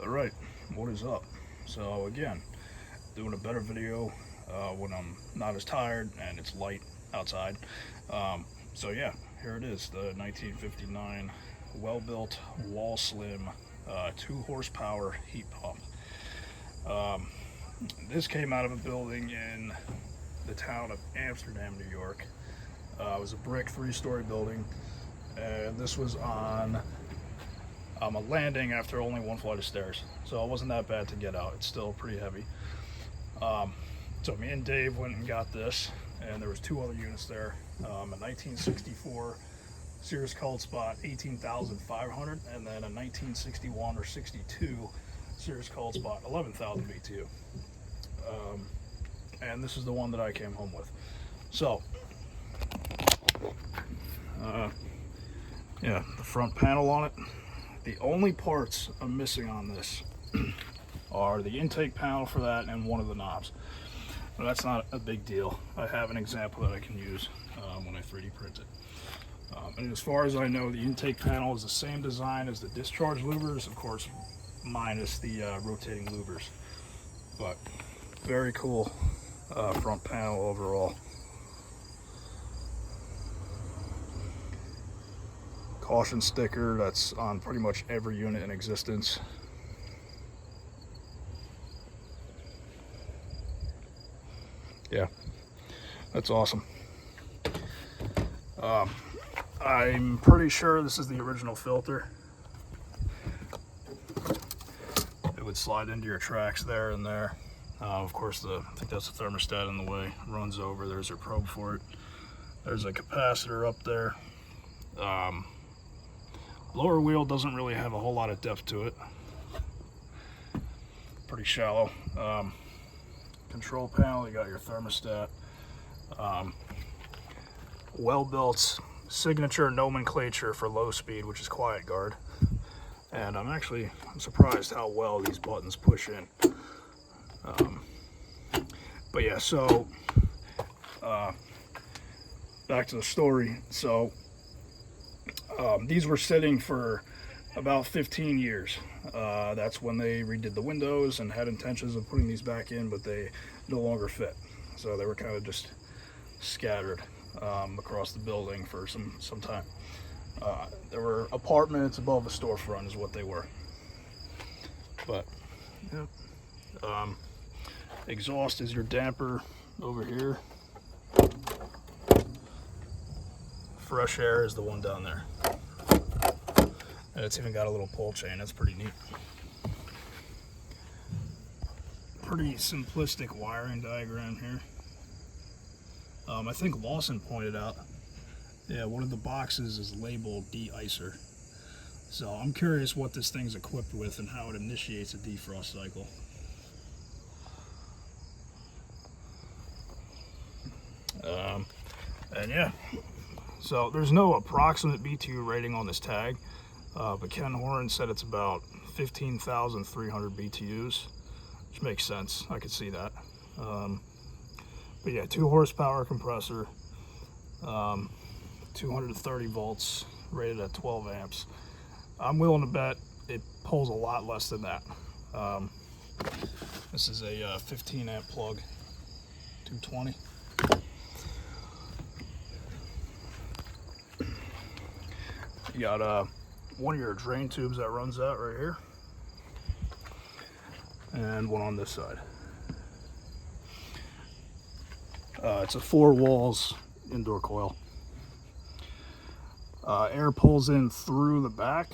Alright, what is up? So again, doing a better video when I'm not as tired and it's light outside. So yeah, here it is, the 1959 Welbilt wall slim 2 horsepower heat pump. This came out of a building in the town of Amsterdam, New York. It was a brick 3-story building, and this was on a landing after only 1 flight of stairs, so it wasn't that bad to get out. It's still pretty heavy. So me and Dave went and got this, and there was 2 other units there. A 1964 Sears Cold Spot 18,500, and then a 1961 or 62 Sears Cold Spot 11,000 BTU. And this is the one that I came home with. So yeah, the front panel on it. The only parts I'm missing on this are the intake panel for that and one of the knobs. But that's not a big deal. I have an example that I can use when I 3D print it. And as far as I know, the intake panel is the same design as the discharge louvers, of course, minus the rotating louvers. But very cool front panel overall. Caution sticker that's on pretty much every unit in existence. Yeah, that's awesome. I'm pretty sure this is the original filter. It would slide into your tracks there and there. Of course, I think that's the thermostat in the way. Runs over. There's your probe for it. There's a capacitor up there. Lower wheel doesn't really have a whole lot of depth to it. Pretty shallow. Control panel, you got your thermostat. Welbilt's signature nomenclature for low speed, which is quiet guard. And I'm surprised how well these buttons push in. But yeah, so back to the story. So these were sitting for about 15 years. That's when they redid the windows and had intentions of putting these back in, but they no longer fit. So they were kind of just scattered across the building for some time. There were apartments above a storefront is what they were. But yeah. Exhaust is your damper over here. Fresh air is the one down there. And it's even got a little pull chain. That's pretty neat. Pretty simplistic wiring diagram here. I think Lawson pointed out, yeah, one of the boxes is labeled de-icer. So I'm curious what this thing's equipped with and how it initiates a defrost cycle. And yeah, so there's no approximate BTU rating on this tag, but Ken Horan said it's about 15,300 BTUs, which makes sense. I could see that. But yeah, 2 horsepower compressor, 230 volts, rated at 12 amps. I'm willing to bet it pulls a lot less than that. This is a 15 amp plug, 220. You got one of your drain tubes that runs out right here, and one on this side. It's a 4 walls indoor coil. Air pulls in through the back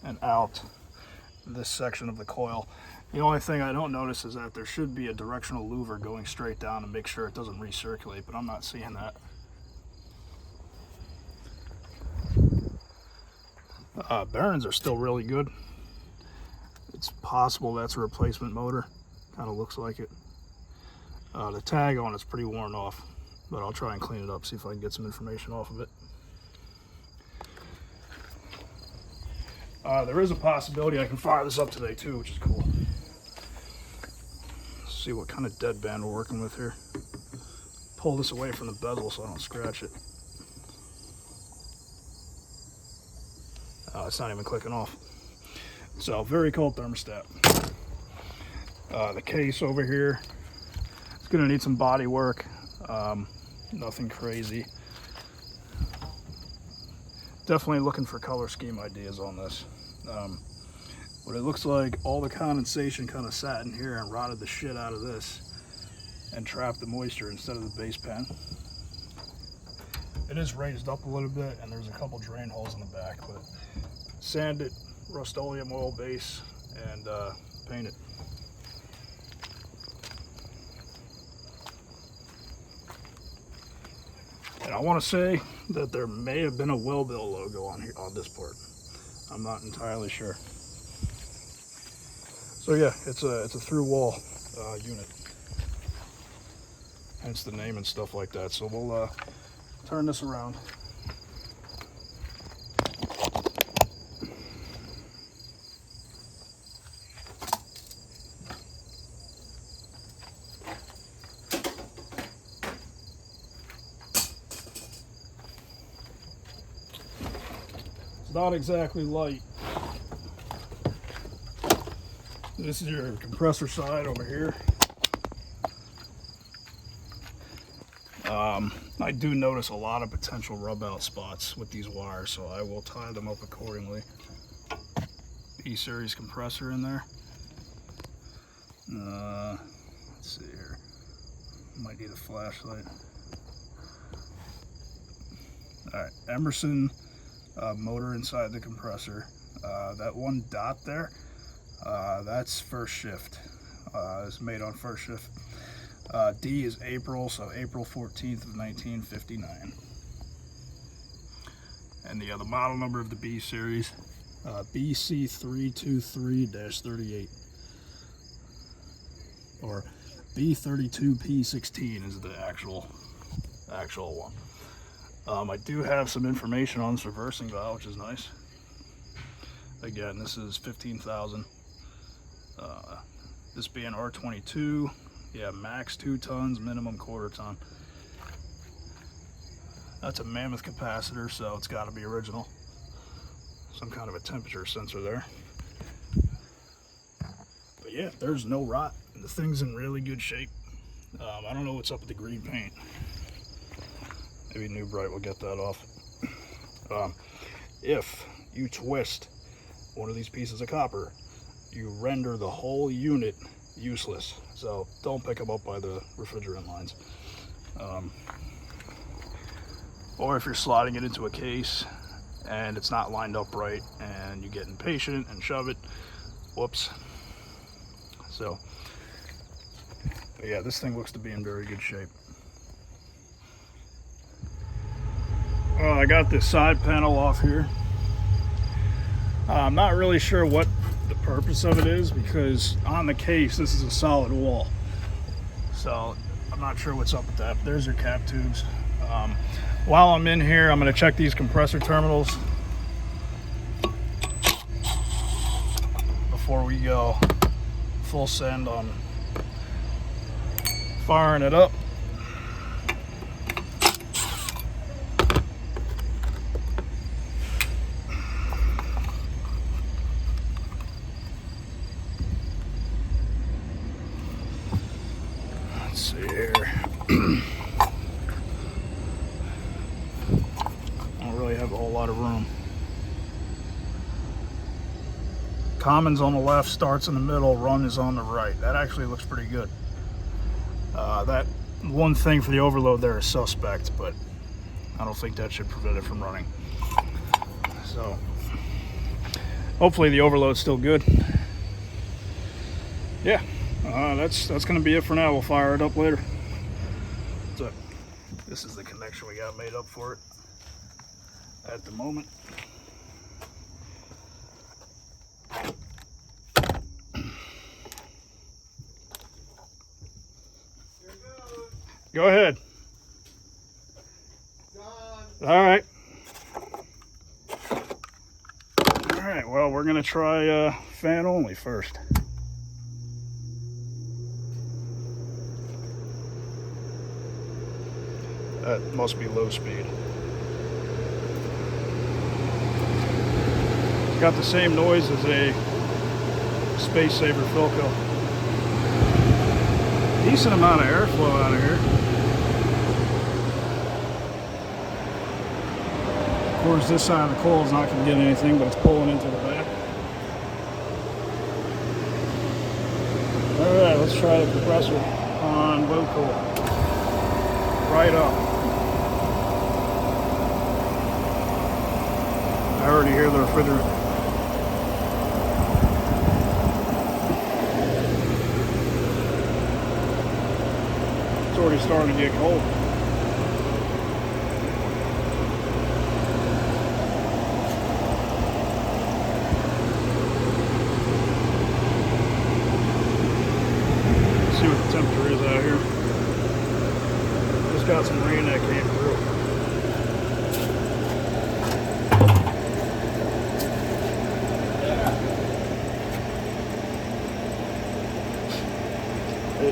and out this section of the coil. The only thing I don't notice is that there should be a directional louver going straight down to make sure it doesn't recirculate, but I'm not seeing that. Bearings are still really good. It's possible that's a replacement motor. Kind of looks like it. The tag on it's pretty worn off, but I'll try and clean it up, see if I can get some information off of it. There is a possibility I can fire this up today too, which is cool. Let's see what kind of deadband we're working with here. Pull this away from the bezel so I don't scratch it. It's not even clicking off. So very cold thermostat. The case over here, it's gonna need some body work. Nothing crazy. Definitely looking for color scheme ideas on this. But it looks like all the condensation kind of sat in here and rotted the shit out of this and trapped the moisture instead of the base pan. It is raised up a little bit and there's a couple drain holes in the back, but sand it, Rust-Oleum oil base, and paint it. And I want to say that there may have been a Welbilt logo on here on this part. I'm not entirely sure. So yeah, it's a through wall unit. Hence the name and stuff like that. So we'll turn this around. It's not exactly light. This is your compressor side over here. I do notice a lot of potential rub out spots with these wires, so I will tie them up accordingly. E-series compressor in there. Let's see here. Might need a flashlight. Alright, Emerson motor inside the compressor. That one dot there, that's first shift. It's made on first shift. D is April, so April 14th of 1959. And the model number of the B series, BC323-38, or B32P16 is the actual one. I do have some information on this reversing valve, which is nice. Again, this is 15,000. This being R22, yeah, max 2 tons, minimum quarter ton. That's a mammoth capacitor, so it's got to be original. Some kind of a temperature sensor there. But yeah, there's no rot, and the thing's in really good shape. I don't know what's up with the green paint. Maybe New Bright will get that off. If you twist one of these pieces of copper, you render the whole unit useless. So don't pick them up by the refrigerant lines. Or if you're sliding it into a case and it's not lined up right and you get impatient and shove it, whoops. So, but yeah, this thing looks to be in very good shape. I got this side panel off here. I'm not really sure what the purpose of it is, because on the case this is a solid wall, so I'm not sure what's up with that. But there's your cap tubes. While I'm in here, I'm going to check these compressor terminals before we go full send on firing it up. Let's see here. I don't really have a whole lot of room. Commons on the left, starts in the middle, run is on the right. That actually looks pretty good. That one thing for the overload there is suspect, but I don't think that should prevent it from running. So hopefully the overload's still good. Yeah, that's going to be it for now. We'll fire it up later. So this is the connection we got made up for it at the moment. Go ahead. All right. All right, well, we're going to try fan only first. That must be low speed. Got the same noise as a Space Saver Philco. Decent amount of airflow out of here. Of course, this side of the coil is not going to get anything, but it's pulling into the back. Alright, let's try the compressor on low coil. Right up. I already hear the refrigerant. It's already starting to get cold. Let's see what the temperature is out here. Just got some rain that came through.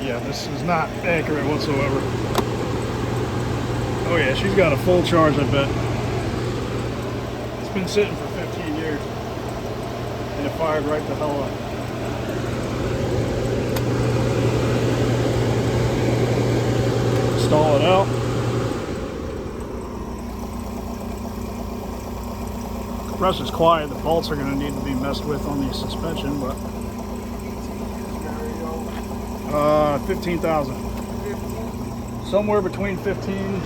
Yeah, this is not accurate whatsoever. Oh yeah, she's got a full charge, I bet. It's been sitting for 15 years. And it fired right the hell up. Stall it out. Compressor's quiet. The bolts are going to need to be messed with on the suspension, but 15,000. Somewhere between 15 to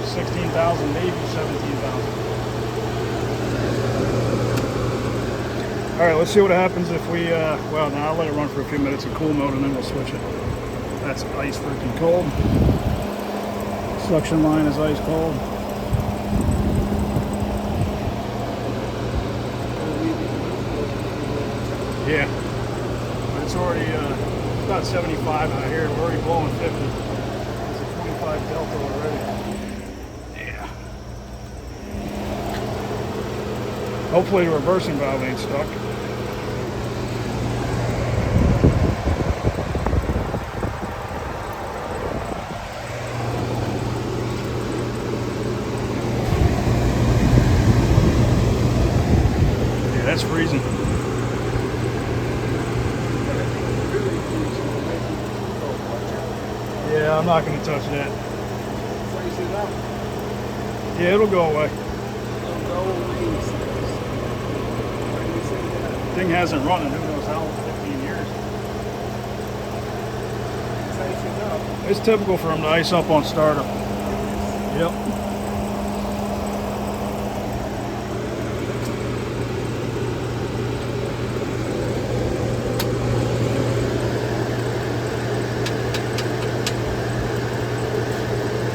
16,000, maybe 17,000. All right, let's see what happens if we, well, now I'll let it run for a few minutes in cool mode and then we'll switch it. That's ice freaking cold. Suction line is ice cold. Yeah, but it's already, it's about 75 out here. We're already blowing 50. It's a 25 delta already. Yeah. Hopefully the reversing valve ain't stuck. Yeah, that's freezing. Yeah, I'm not going to touch that. Freeze it up. Yeah, it'll go away. It'll go away. Thing hasn't run in who knows how, 15 years. Ice it up. It's typical for them to ice up on startup. Yep.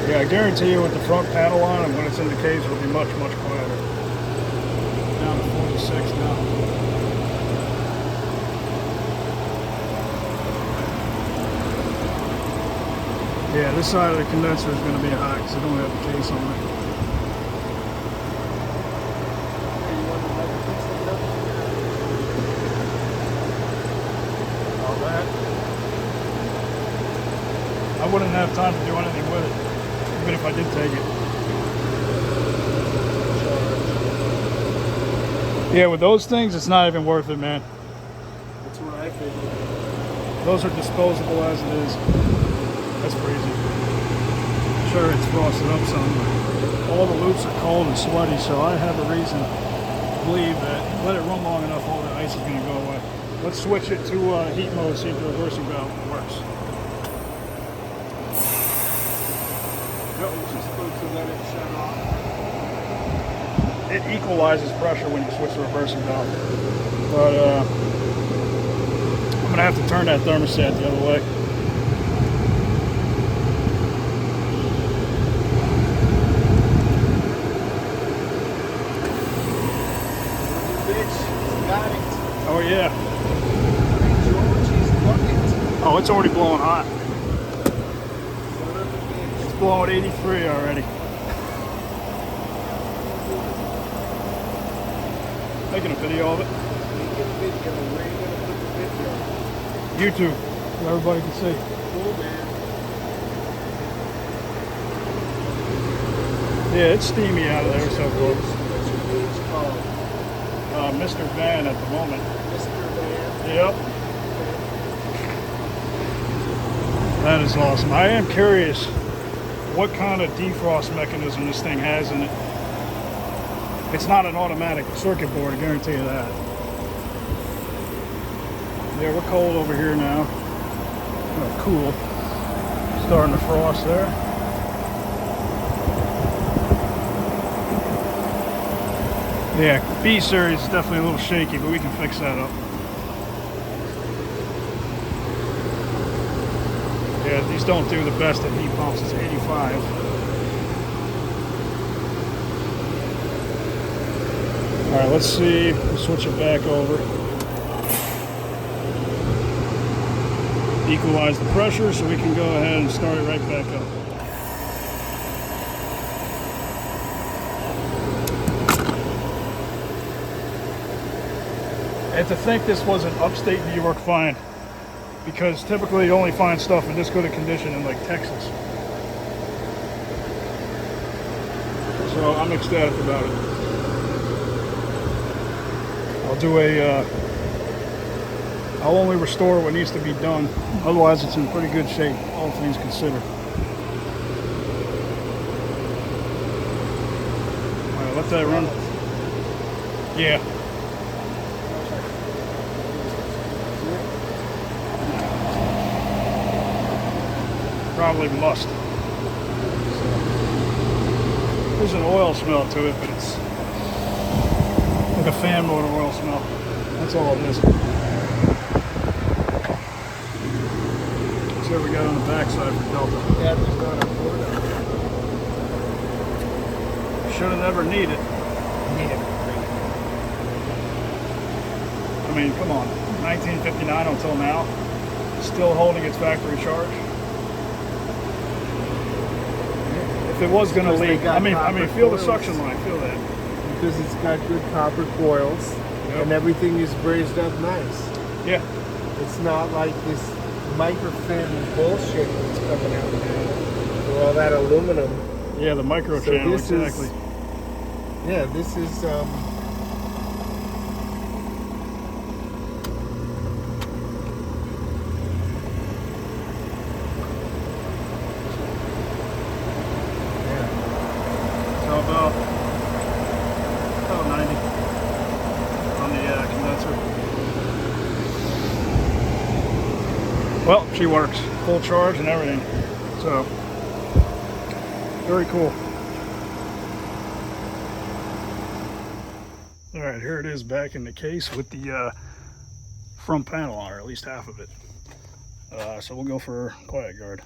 Yeah, I guarantee you with the front panel on and when it's in the case it'll be much, much quieter. Down to 46 now. Yeah, this side of the condenser is going to be hot because I don't have the case on it. All that. I wouldn't have time to do anything with it, even if I did take it. Yeah, with those things, it's not even worth it, man. That's what I figured. Those are disposable as it is. That's crazy. Sure, it's frosted up some, but all the loops are cold and sweaty, so I have a reason to believe that let it run long enough, all the ice is going to go away. Let's switch it to heat mode, see if the reversing valve works. You're just supposed to let it shut off. It equalizes pressure when you switch the reversing valve. But I'm going to have to turn that thermostat the other way. Oh yeah. Oh, it's already blowing hot. It's blowing 83 already. Making a video of it. YouTube, so everybody can see. Cool, man. Yeah, it's steamy out of there so close. What's your gauge called? Mr. Van at the moment. Mr. Van? Yep. That is awesome. I am curious what kind of defrost mechanism this thing has in it. It's not an automatic circuit board, I guarantee you that. Yeah, we're cold over here now. Oh, cool. Starting to frost there. Yeah, B series is definitely a little shaky, but we can fix that up. Yeah, these don't do the best at heat pumps. It's 85. All right, let's see. We'll switch it back over. Equalize the pressure so we can go ahead and start it right back up. And to think this was an upstate New York find, because typically you only find stuff in this good a condition in like Texas. So I'm ecstatic about it. I'll only restore what needs to be done. Otherwise it's in pretty good shape, all things considered. All right, let that run. Yeah. Probably must. There's an oil smell to it, but it's like a fan motor oil smell. That's all it is. See what we got on the backside for Delta. Yeah, there's not a board on it. Should have never needed. I mean, come on. 1959 until now. Still holding its factory charge. If it was going to leak, I mean, feel the suction line, feel that. Because it's got good copper coils, and everything is brazed up nice. Yeah. It's not like this microfin bullshit that's coming out now with all that aluminum. Yeah, the micro channel, exactly. This is about 90 on the condenser. Well, she works, full charge and everything. So, very cool. All right, here it is back in the case with the front panel on her, at least half of it. So we'll go for quiet guard.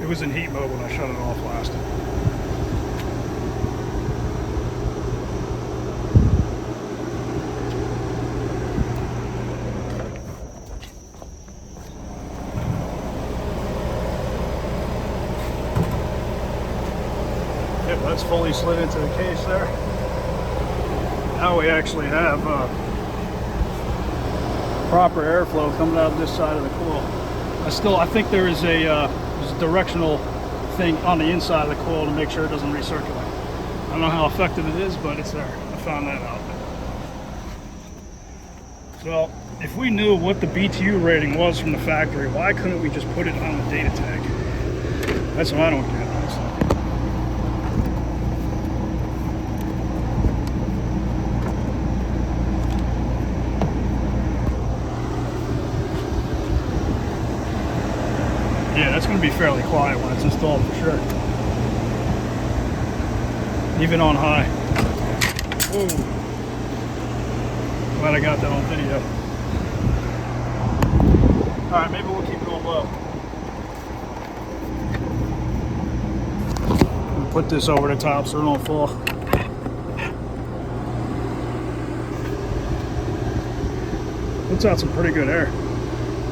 It was in heat mode when I shut it off last. Yep, that's fully slid into the case there. Now we actually have proper airflow coming out of this side of the coil. I think there is a there's a directional thing on the inside of the coil to make sure it doesn't recirculate. I don't know how effective it is, but it's there. I found that out. So if we knew what the BTU rating was from the factory, why couldn't we just put it on the data tag? That's what I don't get, honestly. Yeah, that's going to be fairly quiet when it's installed for sure. Even on high. Whoa. Glad I got that on video. Alright, maybe we'll keep going low. We'll put this over the top so it don't fall. Puts out some pretty good air.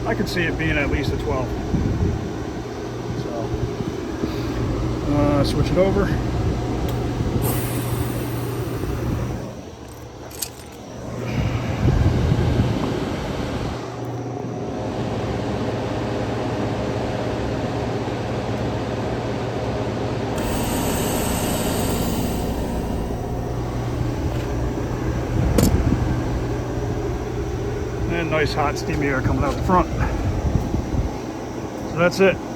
I could see it being at least a 12. Switch it over. and nice hot steamy air coming out the front. So that's it.